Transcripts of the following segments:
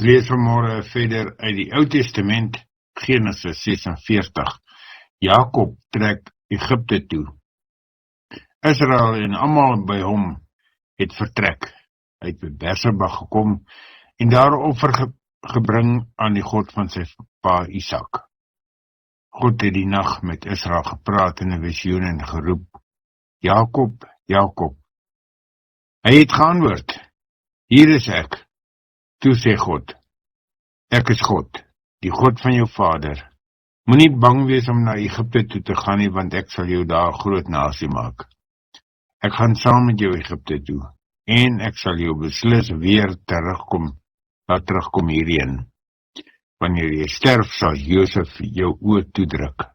Ons lees vanmôre verder uit die Ou Testament, Genesis 46. Jakob trek Egipte toe. Israel en almal by hom het vertrek. Hy het by Berseba gekom en daar offer gebring aan die God van sy pa Isak. God het die nag met Israel gepraat in 'n visioen en geroep, Jakob, Jakob. Hy het geantwoord, hier is ek. Toe sê God, ek is God, die God van jou vader. Moenie bang wees om na Egipte toe te gaan nie, want ek sal jou daar 'n groot nasie maak. Ek gaan saam met jou Egipte toe, en ek sal jou beslis weer laat terugkom hierheen. Wanneer jy sterf, sal Josef jou oë toedruk.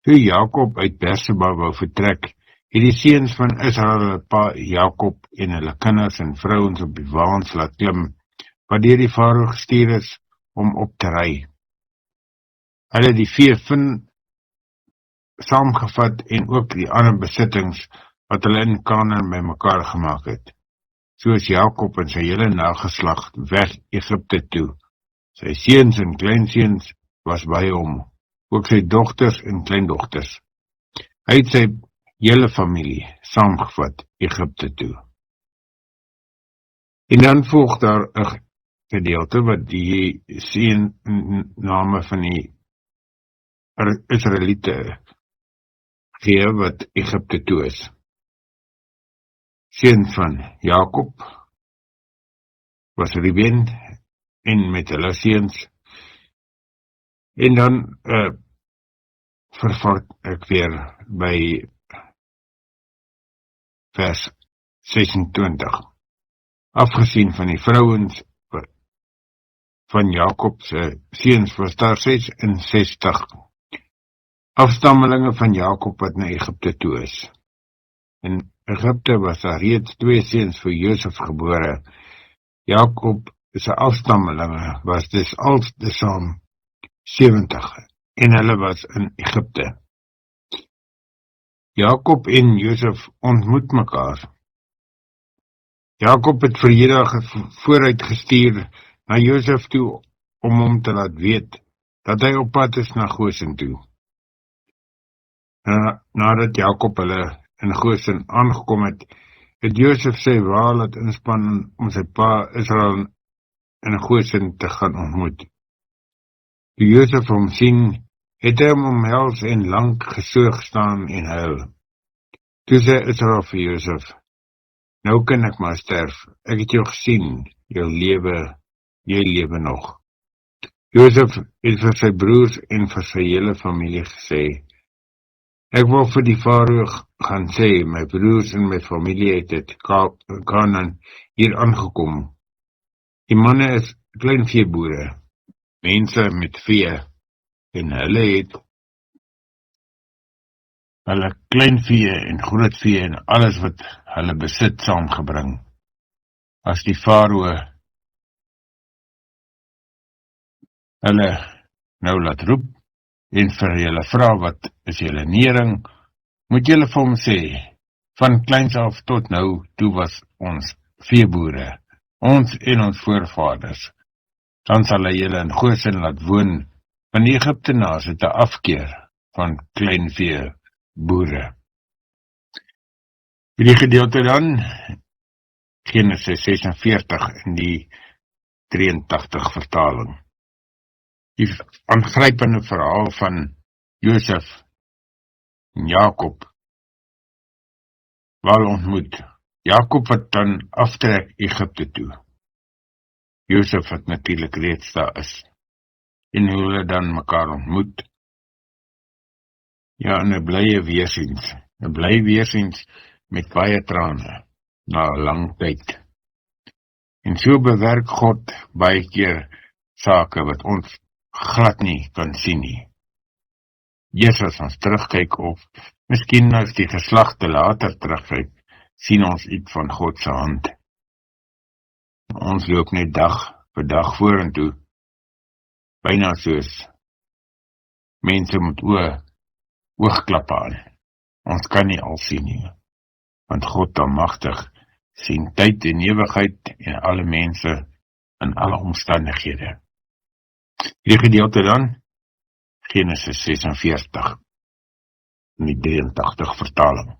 Toe Jakob uit Berseba wou vertrek, het die seuns van Israel hulle pa Jakob en hulle kinders en vrouens op die waans laat klim, wat deur die farao gestuur is om op te ry. Hulle die vee saamgevat en ook die ander besittings wat hulle in Kanaan bymekaar gemaak het. So is Jakob en sy hele nageslag weg Egipte toe. Sy seuns en kleinseuns was by hom, ook sy dogters en kleindogters. Hy het sy hele familie saamgevat Egipte toe. En dan volg daar 'n gedeelte wat die seenname van die Israeliete gee wat Egipte toe is. Seun van Jakob was Reuben en met hulle seuns. En dan vervat ek weer by vers 26. Afgesien van die vrouens van Jakob se seuns was daar 66 afstammelinge van Jakob wat na Egipte toe is. In Egipte was daar reeds 2 seuns vir Josef gebore. Jakob se afstammelinge was dus altesaam 70 en hulle was in Egipte. Jakob en Josef ontmoet mekaar. Jakob het vir Juda vooruit gestuur na Josef toe om hom te laat weet dat hy op pad is na Gosen toe. Nadat Jakob hulle in Gosen aangekom het, het Josef sy wa laat inspann om sy pa Israel in Gosen te gaan ontmoet. Toe Josef hom sien, het hy hom omhels en lank gesoog staan en huil. Toe sê Israel vir Josef, nou kan ek maar sterf, ek het jou gesien, jy lewe nog. Josef het vir sy broers en vir sy hele familie gesê, ek wil vir die farao gaan sê, my broers en my familie het uit Kanaan hier aangekom. Die manne is kleinveeboere, mense met vee, en hulle het hulle kleinvee en grootvee en alles wat hulle besit saamgebring. As die farao hulle nou laat roep en vir julle vra wat is julle nering, moet julle vir hom sê, van kleins af tot nou toe was ons veeboere, ons en ons voorvaders. Dan sal hy julle in Gosen laat woon, want die Egiptenaars het 'n afkeer van kleinveeboere. Hierdie gedeelte dan, Genesis 46 in die 83 vertaling. Die aangrypende verhaal van Josef en Jakob, waar ontmoet. Jakob wat dan aftrek Egipte toe. Josef wat natuurlik reeds daar is. En hoe hulle dan mekaar ontmoet. Ja, en 'n blye weersiens. 'n blye weersiens met baie trane, na 'n lang tyd. En so bewerk God baie keer sake wat ons glad nie kan sien nie. Eers as ons terugkyk of miskien as die geslagte later terugkyk, sien ons iets van God se hand. Ons loop net dag vir dag vorentoe, byna soos mense met oogklappe aan. Ons kan nie al sien nie, want God almagtig sien tyd en ewigheid en alle mense in alle omstandighede. Hierdie gedeelte dan, Genesis 46, in die 83 vertaling.